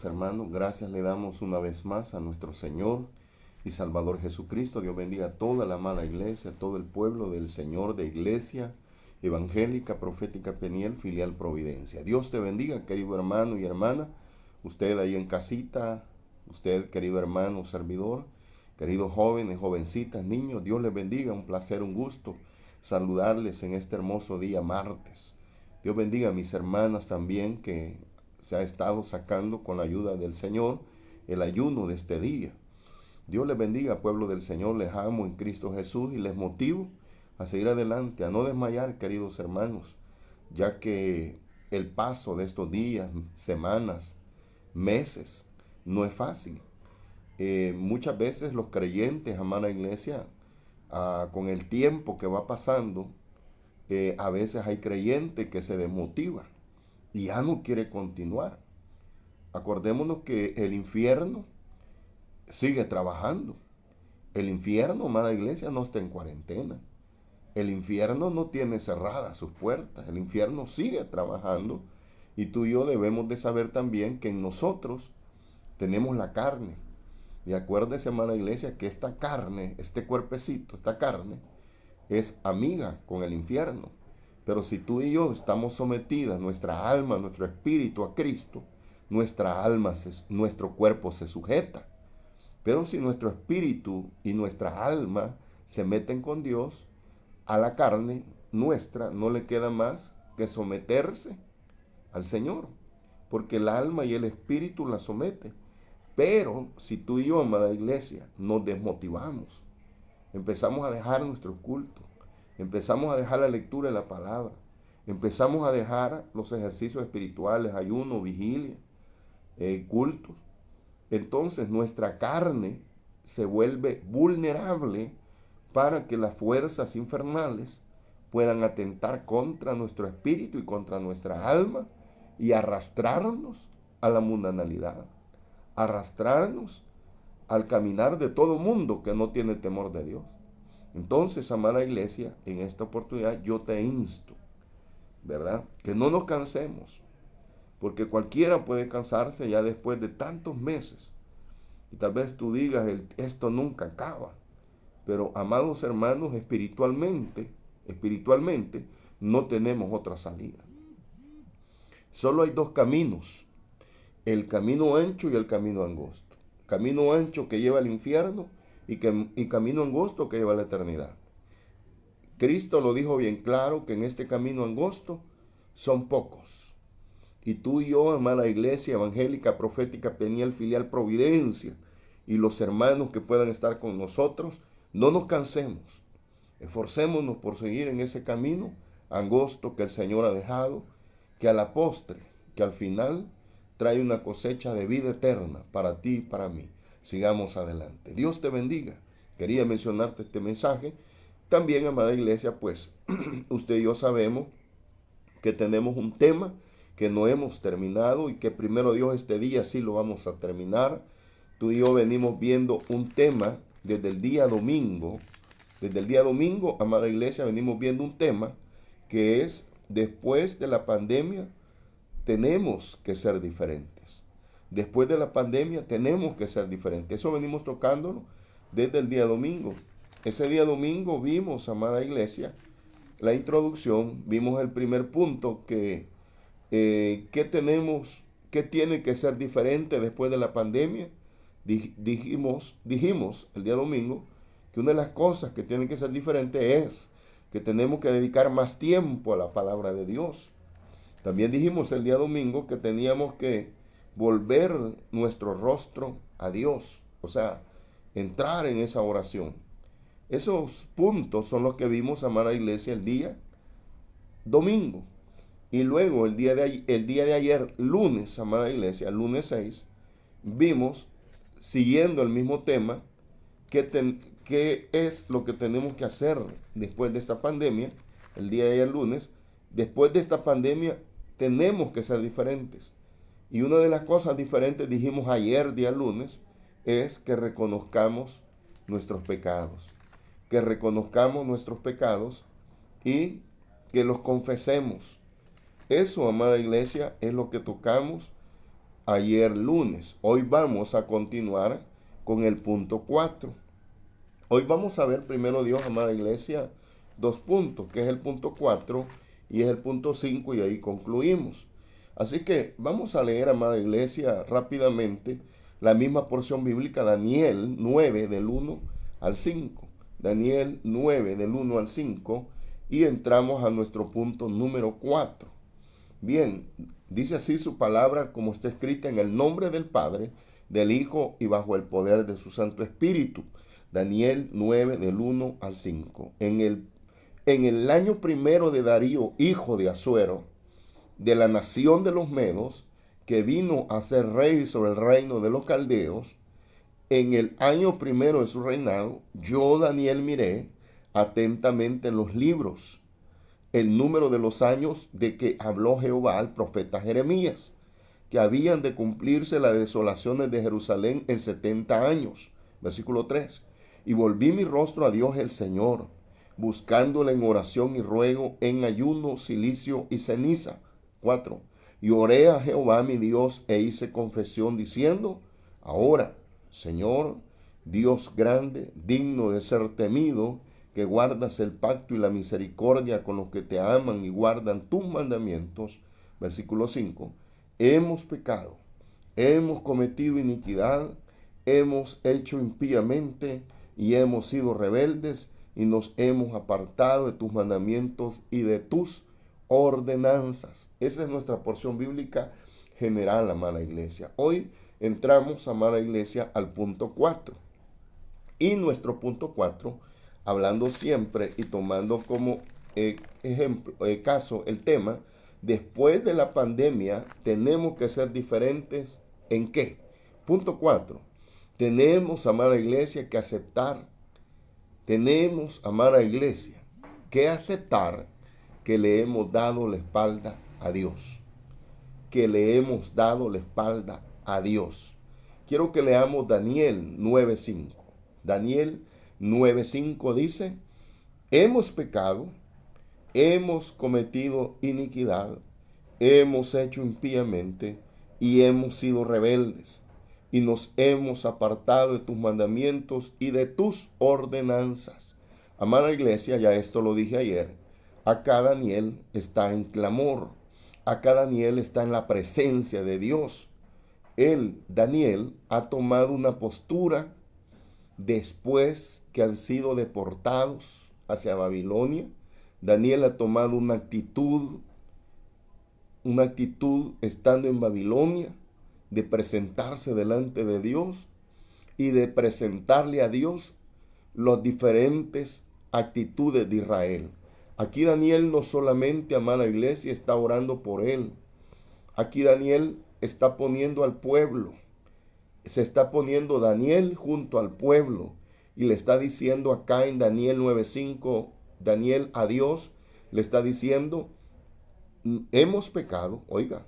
amados hermanos, gracias le damos una vez más a nuestro Señor y Salvador Jesucristo. Dios bendiga a toda la amada iglesia, a todo el pueblo del Señor de Iglesia Evangélica Profética Peniel, Filial Providencia. Dios te bendiga, querido hermano y hermana, usted ahí en casita, usted, querido hermano, servidor, queridos jóvenes, jovencitas, niños, Dios les bendiga, un placer, un gusto saludarles en este hermoso día martes. Dios bendiga a mis hermanas también que se ha estado sacando con la ayuda del Señor el ayuno de este día. Dios les bendiga, pueblo del Señor, les amo en Cristo Jesús y les motivo a seguir adelante, a no desmayar, queridos hermanos, ya que el paso de estos días, semanas, meses, no es fácil. Muchas veces los creyentes, amada iglesia, con el tiempo que va pasando, a veces hay creyentes que se desmotivan y ya no quiere continuar. Acordémonos que el infierno sigue trabajando. El infierno, amada iglesia, no está en cuarentena. El infierno no tiene cerradas sus puertas. El infierno sigue trabajando. Y tú y yo debemos de saber también que en nosotros tenemos la carne. Y acuérdese, amada iglesia, que esta carne, este cuerpecito, esta carne, es amiga con el infierno. Pero si tú y yo estamos sometidas, nuestra alma, nuestro espíritu a Cristo, nuestra alma, nuestro cuerpo se sujeta. Pero si nuestro espíritu y nuestra alma se meten con Dios, a la carne nuestra no le queda más que someterse al Señor, porque el alma y el espíritu la someten. Pero si tú y yo, amada iglesia, nos desmotivamos, empezamos a dejar nuestro culto, empezamos a dejar la lectura de la palabra, empezamos a dejar los ejercicios espirituales, ayuno, vigilia, cultos, entonces nuestra carne se vuelve vulnerable para que las fuerzas infernales puedan atentar contra nuestro espíritu y contra nuestra alma y arrastrarnos a la mundanalidad, arrastrarnos al caminar de todo mundo que no tiene temor de Dios. Entonces, amada iglesia, en esta oportunidad yo te insto, ¿verdad? Que no nos cansemos, porque cualquiera puede cansarse ya después de tantos meses. Y tal vez tú digas, esto nunca acaba. Pero, amados hermanos, espiritualmente, no tenemos otra salida. Solo hay dos caminos, el camino ancho y el camino angosto. Camino ancho que lleva al infierno y camino angosto que lleva a la eternidad. Cristo lo dijo bien claro que en este camino angosto son pocos. Y tú y yo, amada iglesia evangélica, profética, Peniel, Filial, Providencia, y los hermanos que puedan estar con nosotros, no nos cansemos. Esforcémonos por seguir en ese camino angosto que el Señor ha dejado, que a la postre, que al final trae una cosecha de vida eterna para ti y para mí. Sigamos adelante. Dios te bendiga. Quería mencionarte este mensaje. También, amada iglesia, pues usted y yo sabemos que tenemos un tema que no hemos terminado y que primero Dios este día sí lo vamos a terminar. Tú y yo venimos viendo un tema desde el día domingo. Desde el día domingo, amada iglesia, venimos viendo un tema que es: después de la pandemia tenemos que ser diferentes. Después de la pandemia tenemos que ser diferentes. Eso venimos tocándolo desde el día domingo. Ese día domingo vimos, amada iglesia, la introducción, vimos el primer punto que tenemos, que tiene que ser diferente después de la pandemia. Dijimos el día domingo que una de las cosas que tienen que ser diferentes es que tenemos que dedicar más tiempo a la palabra de Dios. También dijimos el día domingo que teníamos que volver nuestro rostro a Dios, o sea, entrar en esa oración. Esos puntos son los que vimos, amada iglesia, el día domingo. Y luego el día de ayer, lunes, amada iglesia, lunes 6, vimos, siguiendo el mismo tema, qué es lo que tenemos que hacer después de esta pandemia. El día de ayer, lunes, después de esta pandemia tenemos que ser diferentes. Y una de las cosas diferentes, dijimos ayer, día lunes, es que reconozcamos nuestros pecados. Que reconozcamos nuestros pecados y que los confesemos. Eso, amada iglesia, es lo que tocamos ayer lunes. Hoy vamos a continuar con el punto 4. Hoy vamos a ver, primero Dios, amada iglesia, 2 puntos, que es el punto 4 y es el punto 5, y ahí concluimos. Así que vamos a leer, amada iglesia, rápidamente la misma porción bíblica, Daniel 9 del 1 al 5. Daniel 9 del 1 al 5, y entramos a nuestro punto número 4. Bien, dice así su palabra como está escrita: en el nombre del Padre, del Hijo y bajo el poder de su Santo Espíritu. Daniel 9 del 1 al 5. En el año primero de Darío, hijo de Asuero, de la nación de los Medos, que vino a ser rey sobre el reino de los caldeos, en el año primero de su reinado, yo, Daniel, miré atentamente en los libros el número de los años de que habló Jehová al profeta Jeremías, que habían de cumplirse las desolaciones de Jerusalén en 70 años. Versículo 3. Y volví mi rostro a Dios el Señor, buscándole en oración y ruego, en ayuno, cilicio y ceniza. 4. Y oré a Jehová mi Dios e hice confesión diciendo: ahora, Señor, Dios grande, digno de ser temido, que guardas el pacto y la misericordia con los que te aman y guardan tus mandamientos. Versículo 5. Hemos pecado, hemos cometido iniquidad, hemos hecho impíamente y hemos sido rebeldes y nos hemos apartado de tus mandamientos y de tus ordenanzas. Esa es nuestra porción bíblica general, amada iglesia. Hoy entramos, amada iglesia, al punto 4. Y nuestro punto 4, hablando siempre y tomando como ejemplo, caso el tema, después de la pandemia tenemos que ser diferentes ¿en qué? Punto 4. Tenemos, amada iglesia, que aceptar. Tenemos, amada iglesia, que aceptar que le hemos dado la espalda a Dios. Que le hemos dado la espalda a Dios. Quiero que leamos Daniel 9:5. Daniel 9:5 dice: hemos pecado, hemos cometido iniquidad, hemos hecho impíamente y hemos sido rebeldes y nos hemos apartado de tus mandamientos y de tus ordenanzas. Amada iglesia, ya esto lo dije ayer, acá Daniel está en clamor, acá Daniel está en la presencia de Dios. Él, Daniel, ha tomado una postura después que han sido deportados hacia Babilonia. Daniel ha tomado una actitud estando en Babilonia, de presentarse delante de Dios y de presentarle a Dios las diferentes actitudes de Israel. Aquí Daniel no solamente, amada iglesia, está orando por él. Aquí Daniel está poniendo al pueblo. Se está poniendo Daniel junto al pueblo y le está diciendo acá en Daniel 9:5, Daniel a Dios le está diciendo: hemos pecado, oiga,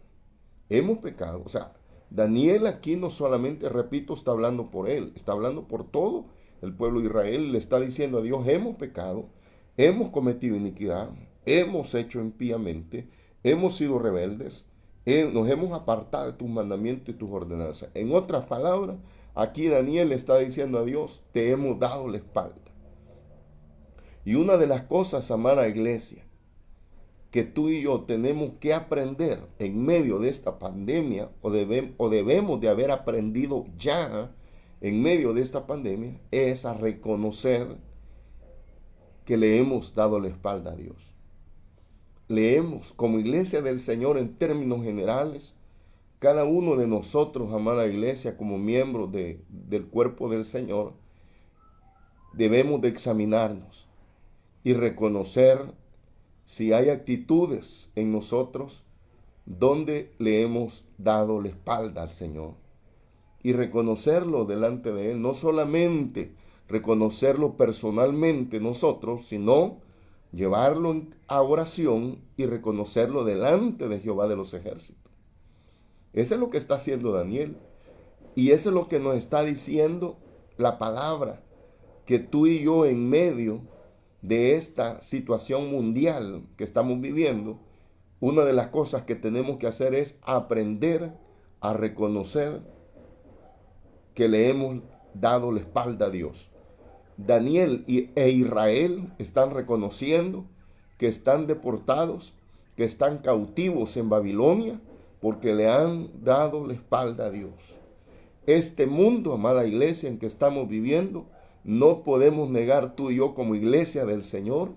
hemos pecado. O sea, Daniel aquí no solamente, repito, está hablando por él, está hablando por todo el pueblo de Israel. Le está diciendo a Dios: hemos pecado, hemos cometido iniquidad, hemos hecho impíamente, hemos sido rebeldes, nos hemos apartado de tus mandamientos y tus ordenanzas. En otras palabras, aquí Daniel le está diciendo a Dios: te hemos dado la espalda. Y una de las cosas, amada iglesia, que tú y yo tenemos que aprender en medio de esta pandemia, o debemos de haber aprendido ya en medio de esta pandemia, es a reconocer que le hemos dado la espalda a Dios. Leemos como iglesia del Señor en términos generales, cada uno de nosotros, amada iglesia, como miembros del cuerpo del Señor, debemos de examinarnos y reconocer si hay actitudes en nosotros donde le hemos dado la espalda al Señor. Y reconocerlo delante de Él, no solamente reconocerlo personalmente nosotros, sino llevarlo a oración y reconocerlo delante de Jehová de los ejércitos. Eso es lo que está haciendo Daniel. Y eso es lo que nos está diciendo la palabra, que tú y yo en medio de esta situación mundial que estamos viviendo, una de las cosas que tenemos que hacer es aprender a reconocer que le hemos dado la espalda a Dios. Daniel e Israel están reconociendo que están deportados, que están cautivos en Babilonia, porque le han dado la espalda a Dios. Este mundo, amada iglesia, en que estamos viviendo, no podemos negar tú y yo como iglesia del Señor,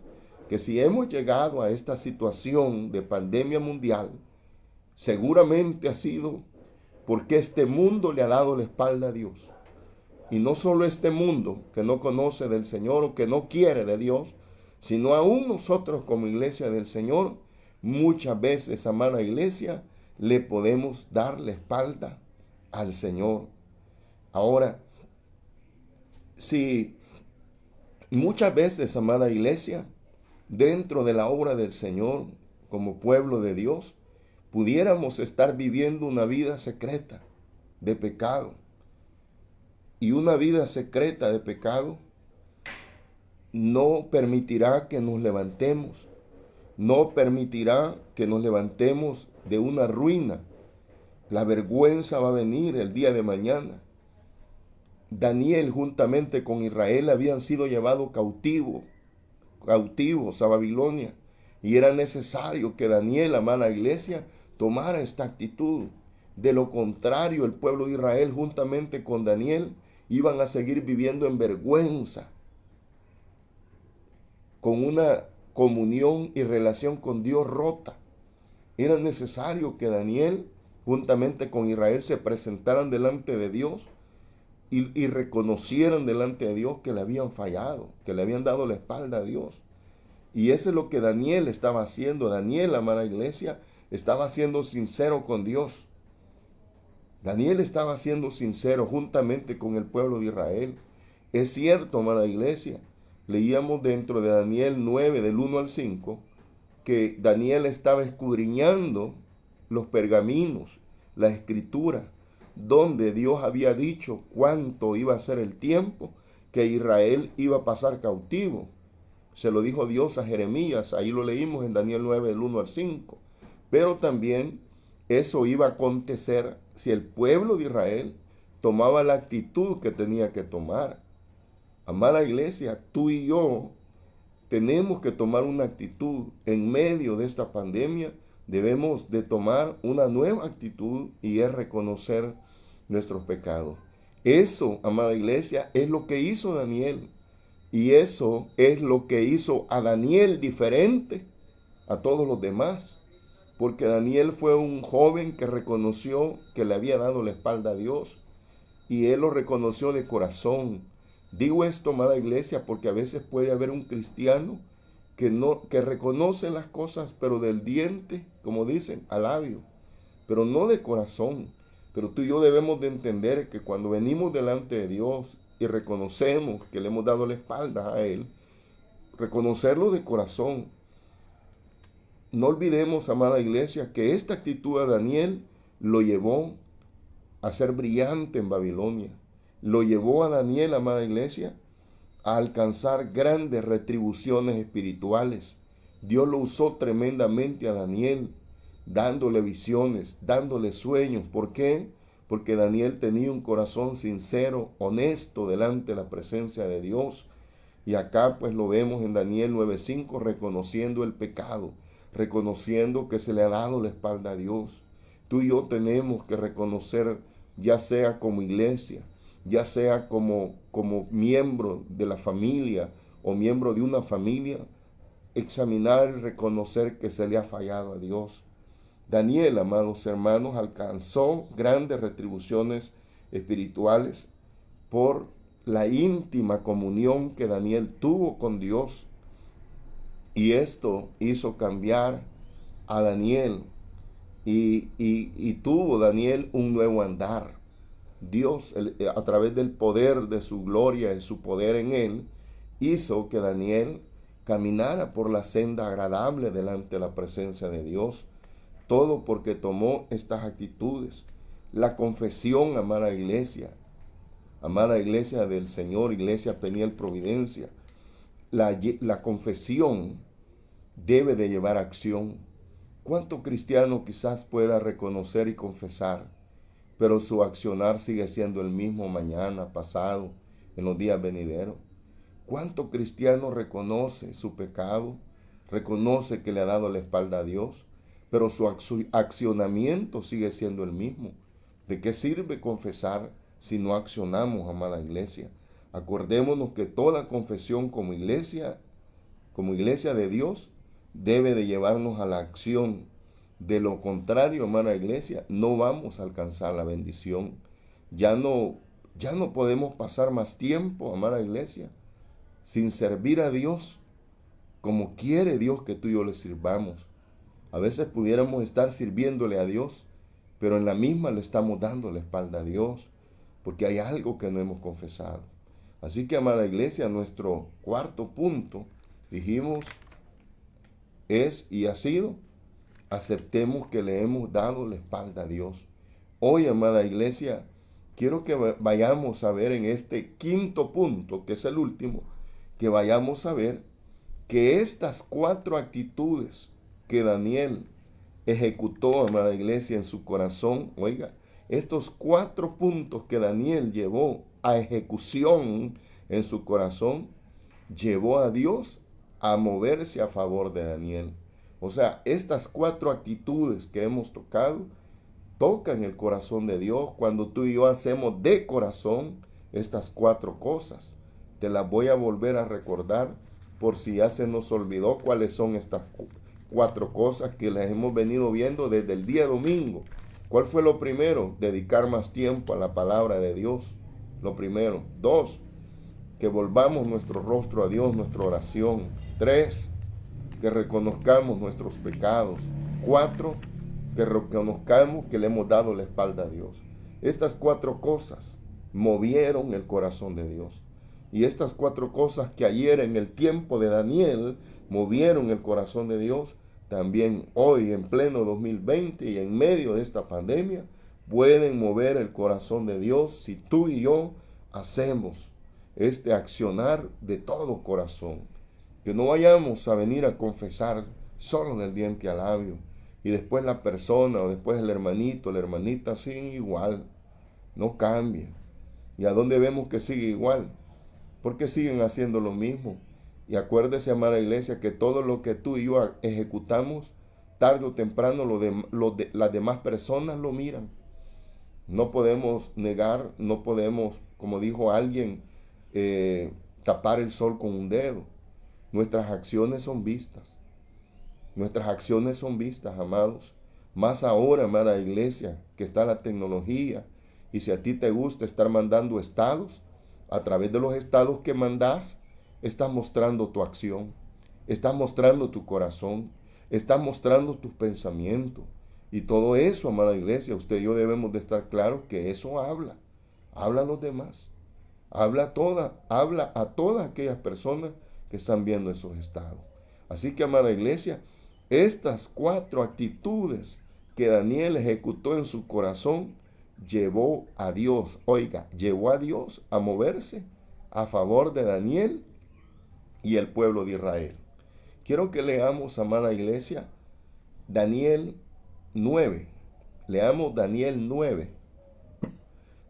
que si hemos llegado a esta situación de pandemia mundial, seguramente ha sido porque este mundo le ha dado la espalda a Dios. Y no solo este mundo que no conoce del Señor o que no quiere de Dios, sino aún nosotros como iglesia del Señor, muchas veces, amada iglesia, le podemos dar la espalda al Señor. Ahora, si muchas veces, amada iglesia, dentro de la obra del Señor, como pueblo de Dios, pudiéramos estar viviendo una vida secreta de pecado. Y una vida secreta de pecado no permitirá que nos levantemos, no permitirá que nos levantemos de una ruina. La vergüenza va a venir el día de mañana. Daniel juntamente con Israel habían sido llevados cautivos a Babilonia. Y era necesario que Daniel, amada iglesia, tomara esta actitud. De lo contrario, el pueblo de Israel juntamente con Daniel iban a seguir viviendo en vergüenza, con una comunión y relación con Dios rota. Era necesario que Daniel, juntamente con Israel, se presentaran delante de Dios y reconocieran delante de Dios que le habían fallado, que le habían dado la espalda a Dios. Y eso es lo que Daniel estaba haciendo. Daniel, amada iglesia, estaba siendo sincero con Dios. Daniel estaba siendo sincero juntamente con el pueblo de Israel. Es cierto, amada iglesia, leíamos dentro de Daniel 9, del 1 al 5, que Daniel estaba escudriñando los pergaminos, la escritura, donde Dios había dicho cuánto iba a ser el tiempo que Israel iba a pasar cautivo. Se lo dijo Dios a Jeremías, ahí lo leímos en Daniel 9, del 1 al 5. Pero también eso iba a acontecer si el pueblo de Israel tomaba la actitud que tenía que tomar. Amada iglesia, tú y yo tenemos que tomar una actitud en medio de esta pandemia. Debemos de tomar una nueva actitud y es reconocer nuestros pecados. Eso, amada iglesia, es lo que hizo Daniel. Y eso es lo que hizo a Daniel diferente a todos los demás. Porque Daniel fue un joven que reconoció que le había dado la espalda a Dios. Y él lo reconoció de corazón. Digo esto, amada iglesia, porque a veces puede haber un cristiano que reconoce las cosas, pero del diente, como dicen, al labio, pero no de corazón. Pero tú y yo debemos de entender que cuando venimos delante de Dios y reconocemos que le hemos dado la espalda a Él, reconocerlo de corazón. No olvidemos, amada iglesia, que esta actitud a Daniel lo llevó a ser brillante en Babilonia. Lo llevó a Daniel, amada iglesia, a alcanzar grandes retribuciones espirituales. Dios lo usó tremendamente a Daniel, dándole visiones, dándole sueños. ¿Por qué? Porque Daniel tenía un corazón sincero, honesto, delante de la presencia de Dios. Y acá pues lo vemos en Daniel 9:5, reconociendo el pecado, reconociendo que se le ha dado la espalda a Dios. Tú y yo tenemos que reconocer, ya sea como iglesia, ya sea como miembro de la familia o miembro de una familia, examinar y reconocer que se le ha fallado a Dios. Daniel, amados hermanos, alcanzó grandes retribuciones espirituales por la íntima comunión que Daniel tuvo con Dios. Y esto hizo cambiar a Daniel y tuvo Daniel un nuevo andar. Dios, a través del poder de su gloria y su poder en él, hizo que Daniel caminara por la senda agradable delante de la presencia de Dios. Todo porque tomó estas actitudes. La confesión, amada iglesia del Señor, iglesia Peniel Providencia, la confesión debe de llevar acción. ¿Cuánto cristiano quizás pueda reconocer y confesar pero su accionar sigue siendo el mismo mañana, pasado, en los días venideros. ¿Cuánto cristiano reconoce su pecado, reconoce que le ha dado la espalda a Dios, pero su accionamiento sigue siendo el mismo? ¿De qué sirve confesar si no accionamos, amada iglesia? Acordémonos que toda confesión como iglesia de Dios, debe de llevarnos a la acción. De lo contrario, amada iglesia, no vamos a alcanzar la bendición. Ya no podemos pasar más tiempo, amada iglesia, sin servir a Dios como quiere Dios que tú y yo le sirvamos. A veces pudiéramos estar sirviéndole a Dios, pero en la misma le estamos dando la espalda a Dios, porque hay algo que no hemos confesado. Así que, amada iglesia, nuestro cuarto punto, dijimos, es y ha sido: aceptemos que le hemos dado la espalda a Dios. Hoy, amada iglesia, quiero que vayamos a ver en este quinto punto, que es el último, que vayamos a ver que estas 4 actitudes que Daniel ejecutó, amada iglesia, en su corazón, oiga, estos 4 puntos que Daniel llevó a ejecución en su corazón, llevó a Dios a moverse a favor de Daniel. O sea, estas 4 actitudes que hemos tocado tocan el corazón de Dios cuando tú y yo hacemos de corazón estas 4 cosas. Te las voy a volver a recordar por si ya se nos olvidó cuáles son estas 4 cosas que las hemos venido viendo desde el día domingo. ¿Cuál fue lo primero? Dedicar más tiempo a la palabra de Dios. Lo primero. 2, que volvamos nuestro rostro a Dios, nuestra oración. 3, que reconozcamos nuestros pecados. 4, que reconozcamos que le hemos dado la espalda a Dios. Estas 4 cosas movieron el corazón de Dios. Y estas 4 cosas que ayer en el tiempo de Daniel movieron el corazón de Dios, también hoy en pleno 2020 y en medio de esta pandemia, pueden mover el corazón de Dios si tú y yo hacemos este accionar de todo corazón. Que no vayamos a venir a confesar solo del diente al labio y después la persona o después el hermanito, la hermanita siguen igual, no cambia. ¿Y a dónde vemos que sigue igual? Porque siguen haciendo lo mismo. Y acuérdese, amada iglesia, que todo lo que tú y yo ejecutamos, tarde o temprano las demás personas lo miran. No podemos negar, no podemos, como dijo alguien, tapar el sol con un dedo. Nuestras acciones son vistas. Nuestras acciones son vistas, amados. Más ahora, amada iglesia, que está la tecnología. Y si a ti te gusta estar mandando estados, a través de los estados que mandas, estás mostrando tu acción, estás mostrando tu corazón, estás mostrando tus pensamientos. Y todo eso, amada iglesia, usted y yo debemos de estar claros que eso habla a los demás. Habla a todas aquellas personas que están viendo esos estados. Así que, amada iglesia, estas 4 actitudes que Daniel ejecutó en su corazón, llevó a Dios a moverse a favor de Daniel y el pueblo de Israel. Quiero que leamos, amada iglesia, Daniel 9. Leamos Daniel 9,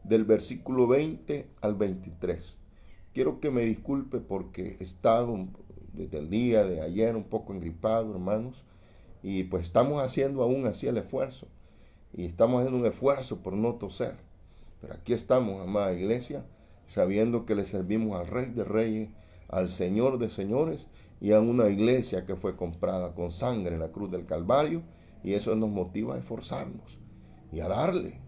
del versículo 20 al 23. Quiero que me disculpe porque he estado desde el día de ayer un poco engripado, hermanos, y pues estamos haciendo aún así el esfuerzo. Y estamos haciendo un esfuerzo por no toser. Pero aquí estamos, amada iglesia, sabiendo que le servimos al Rey de Reyes, al Señor de Señores, y a una iglesia que fue comprada con sangre en la cruz del Calvario. Y eso nos motiva a esforzarnos y a darle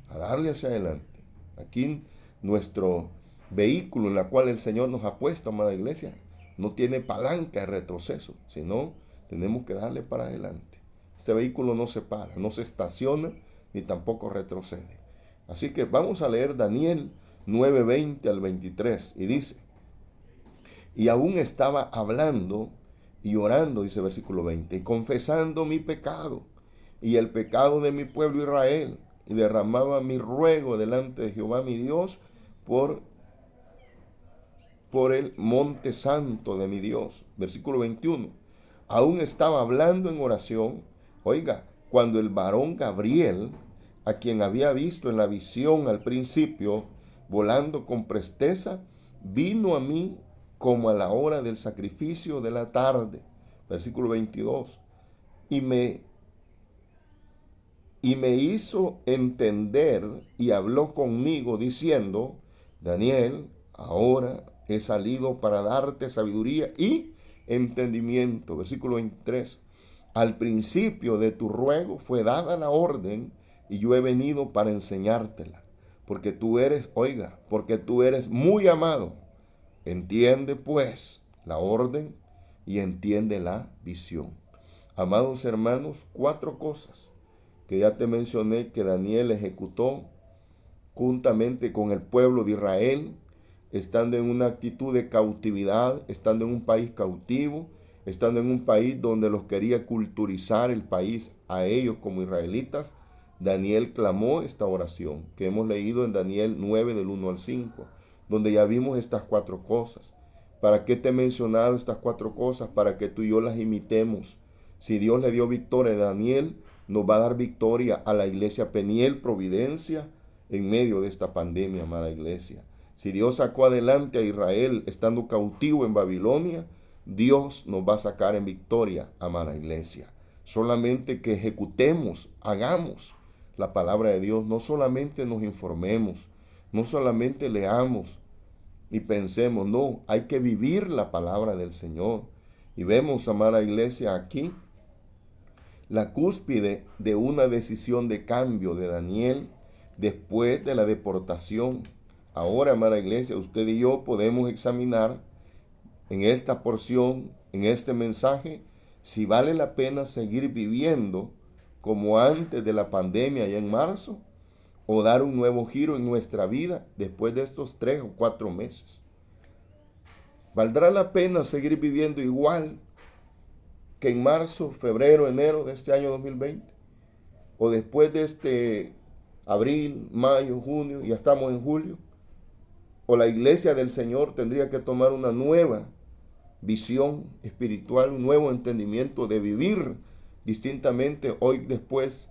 hacia adelante. Aquí nuestro vehículo en el cual el Señor nos ha puesto, amada iglesia, no tiene palanca de retroceso, sino tenemos que darle para adelante. Este vehículo no se para, no se estaciona, ni tampoco retrocede. Así que vamos a leer Daniel 9:20 al 23. Y dice: y aún estaba hablando y orando, dice versículo 20, y confesando mi pecado y el pecado de mi pueblo Israel, y derramaba mi ruego delante de Jehová mi Dios por el monte santo de mi Dios. Versículo 21. Aún estaba hablando en oración, oiga, cuando el varón Gabriel, a quien había visto en la visión al principio, volando con presteza, vino a mí como a la hora del sacrificio de la tarde. Versículo 22. Y me hizo entender y habló conmigo diciendo: Daniel, ahora he salido para darte sabiduría y entendimiento. Versículo 23. Al principio de tu ruego fue dada la orden y yo he venido para enseñártela. Porque tú eres, porque tú eres muy amado. Entiende pues la orden y entiende la visión. Amados hermanos, 4 cosas que ya te mencioné que Daniel ejecutó juntamente con el pueblo de Israel, estando en una actitud de cautividad, estando en un país cautivo, estando en un país donde los quería culturizar el país a ellos como israelitas. Daniel clamó esta oración que hemos leído en Daniel 9 del 1 al 5, donde ya vimos estas 4 cosas. ¿Para qué te he mencionado estas 4 cosas? Para que tú y yo las imitemos. Si Dios le dio victoria a Daniel, nos va a dar victoria a la iglesia Peniel Providencia en medio de esta pandemia, amada iglesia. Si Dios sacó adelante a Israel estando cautivo en Babilonia, Dios nos va a sacar en victoria, amada iglesia. Solamente que ejecutemos, hagamos la palabra de Dios, no solamente nos informemos, no solamente leamos y pensemos, no, hay que vivir la palabra del Señor. Y vemos, amada iglesia, aquí la cúspide de una decisión de cambio de Daniel después de la deportación. Ahora, amada iglesia, usted y yo podemos examinar en esta porción, en este mensaje, si vale la pena seguir viviendo como antes de la pandemia ya en marzo, o dar un nuevo giro en nuestra vida después de estos 3 o 4 meses. ¿Valdrá la pena seguir viviendo igual que en marzo, febrero, enero de este año 2020? ¿O después de este abril, mayo, junio, ya estamos en julio? ¿O la iglesia del Señor tendría que tomar una nueva visión espiritual, un nuevo entendimiento de vivir distintamente hoy después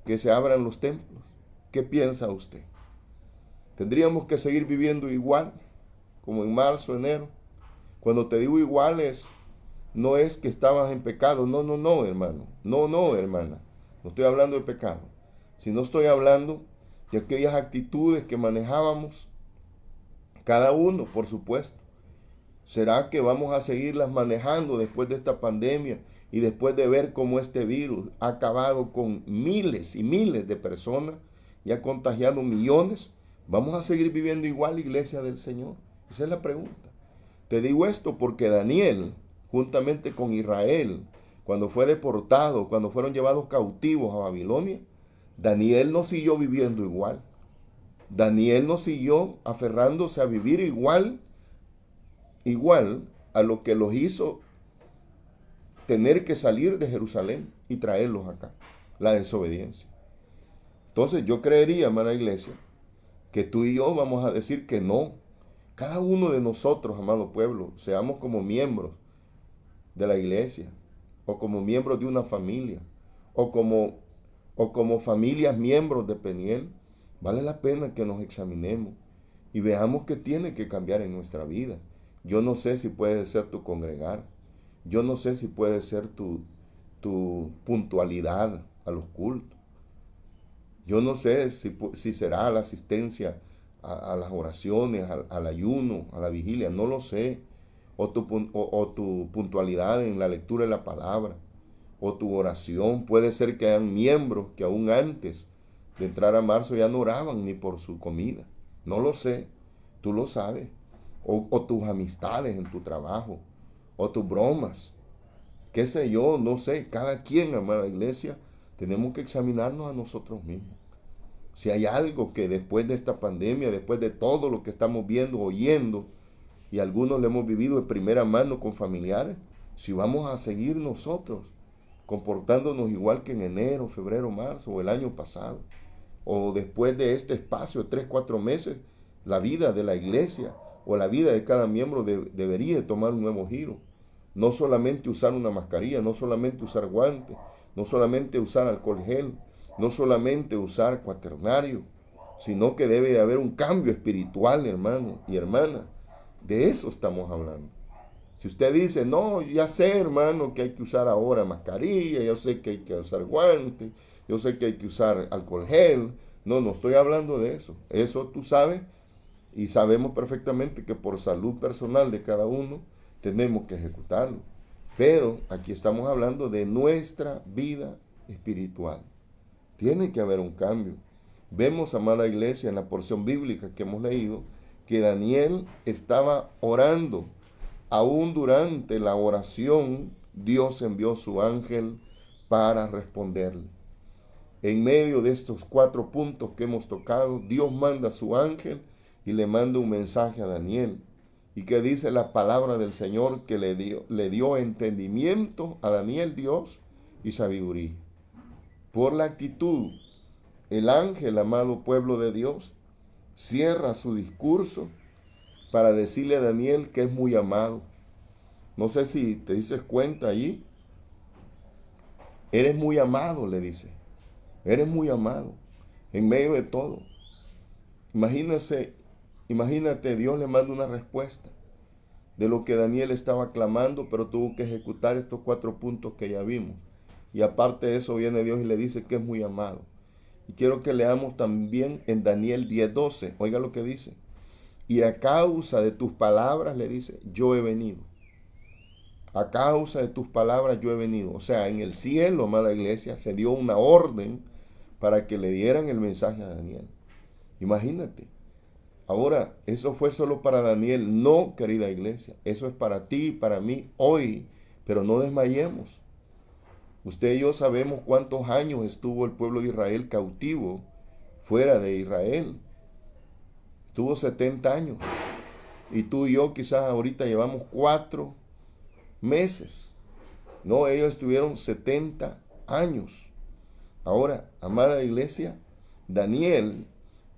que se abran los templos? ¿Qué piensa usted? ¿Tendríamos que seguir viviendo igual como en marzo, enero? Cuando te digo iguales, no es que estabas en pecado. No, hermano. No, hermana. No estoy hablando de pecado. Sino estoy hablando de aquellas actitudes que manejábamos cada uno, por supuesto. ¿Será que vamos a seguirlas manejando después de esta pandemia y después de ver cómo este virus ha acabado con miles y miles de personas y ha contagiado millones? ¿Vamos a seguir viviendo igual, iglesia del Señor? Esa es la pregunta. Te digo esto porque Daniel, juntamente con Israel, cuando fue deportado, cuando fueron llevados cautivos a Babilonia, Daniel no siguió viviendo igual. Daniel no siguió aferrándose a vivir igual a lo que los hizo tener que salir de Jerusalén y traerlos acá, la desobediencia. Entonces yo creería, amada iglesia, que tú y yo vamos a decir que no. Cada uno de nosotros, amado pueblo, seamos como miembros de la iglesia, o como miembros de una familia, o como familias miembros de Peniel, vale la pena que nos examinemos y veamos qué tiene que cambiar en nuestra vida. Yo no sé si puede ser tu congregar, yo no sé si puede ser tu puntualidad a los cultos, yo no sé si será la asistencia a las oraciones, al ayuno, a la vigilia, no lo sé. O tu puntualidad en la lectura de la palabra, o tu oración. Puede ser que hayan miembros que aún antes de entrar a marzo ya no oraban ni por su comida. No lo sé, tú lo sabes. O tus amistades en tu trabajo, o tus bromas, qué sé yo, no sé. Cada quien, amada iglesia, tenemos que examinarnos a nosotros mismos. Si hay algo que después de esta pandemia, después de todo lo que estamos viendo, oyendo, y algunos lo hemos vivido de primera mano con familiares, si vamos a seguir nosotros comportándonos igual que en enero, febrero, marzo o el año pasado, o después de este espacio de 3, 4 meses, la vida de la iglesia o la vida de cada miembro debería tomar un nuevo giro. No solamente usar una mascarilla, no solamente usar guantes, no solamente usar alcohol gel, no solamente usar cuaternario, sino que debe de haber un cambio espiritual, hermano y hermana. De eso estamos hablando. Si usted dice, no, ya sé, hermano, que hay que usar ahora mascarilla, yo sé que hay que usar guantes, yo sé que hay que usar alcohol gel. No, no estoy hablando de eso. Eso tú sabes y sabemos perfectamente que por salud personal de cada uno tenemos que ejecutarlo. Pero aquí estamos hablando de nuestra vida espiritual. Tiene que haber un cambio. Vemos, amada iglesia, en la porción bíblica que hemos leído, que Daniel estaba orando. Aún durante la oración, Dios envió su ángel para responderle. En medio de estos 4 puntos que hemos tocado, Dios manda a su ángel y le manda un mensaje a Daniel. Y que dice la palabra del Señor que le dio entendimiento a Daniel, Dios, y sabiduría. Por la actitud, el ángel, amado pueblo de Dios, cierra su discurso para decirle a Daniel que es muy amado. No sé si te dices cuenta allí. Eres muy amado, le dice. Eres muy amado en medio de todo. Imagínate, Dios le manda una respuesta de lo que Daniel estaba clamando, pero tuvo que ejecutar estos 4 puntos que ya vimos. Y aparte de eso viene Dios y le dice que es muy amado. Y quiero que leamos también en Daniel 10:12. Oiga lo que dice. Y a causa de tus palabras, le dice, yo he venido. A causa de tus palabras yo he venido. O sea, en el cielo, amada iglesia, se dio una orden para que le dieran el mensaje a Daniel. Imagínate. Ahora, eso fue solo para Daniel. No, querida iglesia. Eso es para ti y para mí hoy. Pero no desmayemos. Usted y yo sabemos cuántos años estuvo el pueblo de Israel cautivo fuera de Israel. Estuvo 70 años. Y tú y yo quizás ahorita llevamos 4 meses. No, ellos estuvieron 70 años. Ahora, amada iglesia, Daniel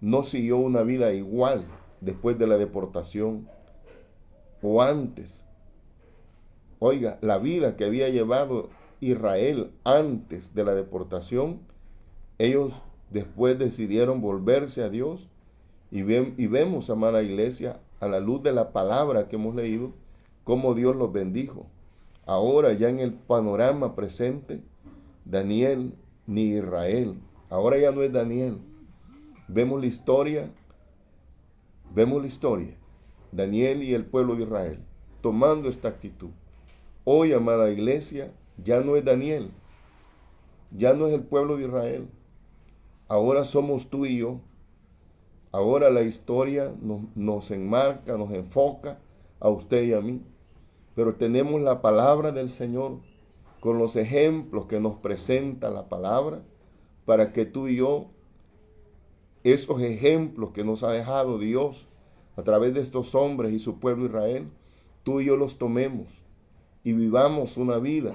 no siguió una vida igual después de la deportación o antes. Oiga, la vida que había llevado Israel antes de la deportación, ellos después decidieron volverse a Dios y vemos, amada iglesia, a la luz de la palabra que hemos leído, cómo Dios los bendijo. Ahora ya en el panorama presente, Daniel ni Israel. Ahora ya no es Daniel. Vemos la historia. Daniel y el pueblo de Israel tomando esta actitud. Hoy, amada iglesia, ya no es Daniel. Ya no es el pueblo de Israel. Ahora somos tú y yo. Ahora la historia nos enmarca, nos enfoca a usted y a mí. Pero tenemos la palabra del Señor con los ejemplos que nos presenta la palabra para que tú y yo, esos ejemplos que nos ha dejado Dios a través de estos hombres y su pueblo Israel, tú y yo los tomemos y vivamos una vida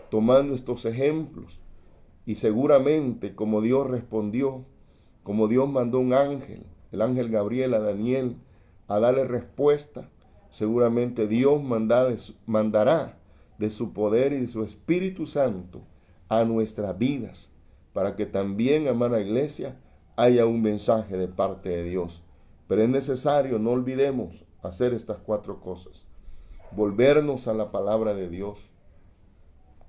tomando estos ejemplos. Y seguramente como Dios respondió, como Dios mandó un ángel, el ángel Gabriel a Daniel, a darle respuesta, seguramente Dios mandará de su poder y de su Espíritu Santo a nuestras vidas, para que también, amada iglesia, haya un mensaje de parte de Dios. Pero es necesario, no olvidemos, hacer estas 4 cosas. Volvernos a la palabra de Dios.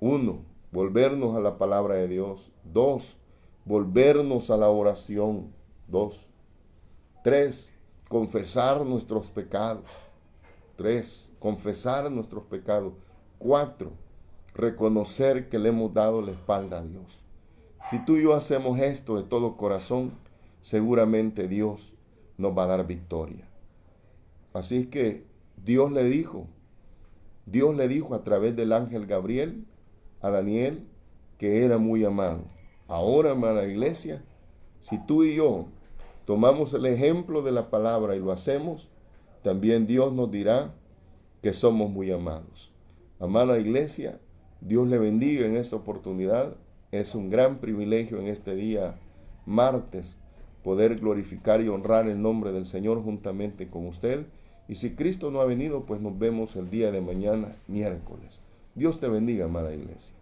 1, volvernos a la palabra de Dios. 2, volvernos a la oración. 2. 3, confesar nuestros pecados. 3, confesar nuestros pecados. 4, reconocer que le hemos dado la espalda a Dios. Si tú y yo hacemos esto de todo corazón, seguramente Dios nos va a dar victoria. Así que Dios le dijo a través del ángel Gabriel a Daniel que era muy amado. Ahora, amada iglesia, si tú y yo tomamos el ejemplo de la palabra y lo hacemos, también Dios nos dirá que somos muy amados. Amada iglesia, Dios le bendiga en esta oportunidad. Es un gran privilegio en este día martes poder glorificar y honrar el nombre del Señor juntamente con usted. Y si Cristo no ha venido, pues nos vemos el día de mañana, miércoles. Dios te bendiga, amada iglesia.